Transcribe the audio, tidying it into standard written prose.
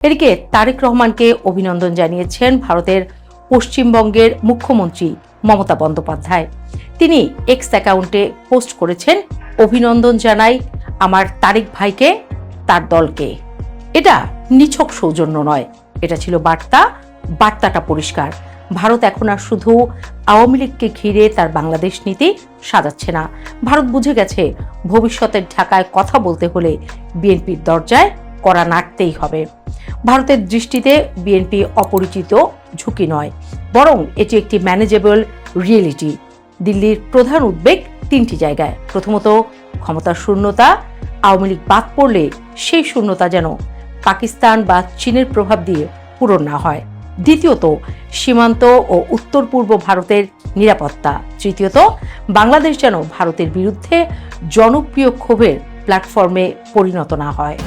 এদিকে তারেক রহমানকে অভিনন্দন জানিয়েছেন ভারতের পশ্চিমবঙ্গের মুখ্যমন্ত্রী মমতা বন্দ্যোপাধ্যায়। তিনি এক্স অ্যাকাউন্টে পোস্ট করেছেন, অভিনন্দন জানাই আমার তারেক ভাইকে, তার দলকে। এটা নিছক সৌজন্য নয়, এটা ছিল বার্তাটা পরিষ্কার। ভারত এখন আর শুধু আওয়ামী লীগকে ঘিরে তার বাংলাদেশ নীতি সাজাচ্ছে না। ভারত বুঝে গেছে ভবিষ্যতের ঢাকায় কথা বলতে হলে বিএনপির দরজায় কড়া নাড়তেই হবে। ভারতের দৃষ্টিতে বিএনপি অপরিচিত ঝুঁকি নয়, বরং এটি একটি ম্যানেজেবল রিয়েলিটি। দিল্লির প্রধান উদ্বেগ তিনটি জায়গায়। প্রথমত, ক্ষমতার শূন্যতা। আওয়ামী লীগ বাদ পড়লে সেই শূন্যতা যেন পাকিস্তান বা চীনের প্রভাব দিয়ে পূরণ না হয়। দ্বিতীয়ত, সীমান্ত ও উত্তর পূর্ব ভারতের নিরাপত্তা। তৃতীয়ত, বাংলাদেশ যেন ভারতের বিরুদ্ধে জনপ্রিয় ক্ষোভের প্ল্যাটফর্মে পরিণত না হয়।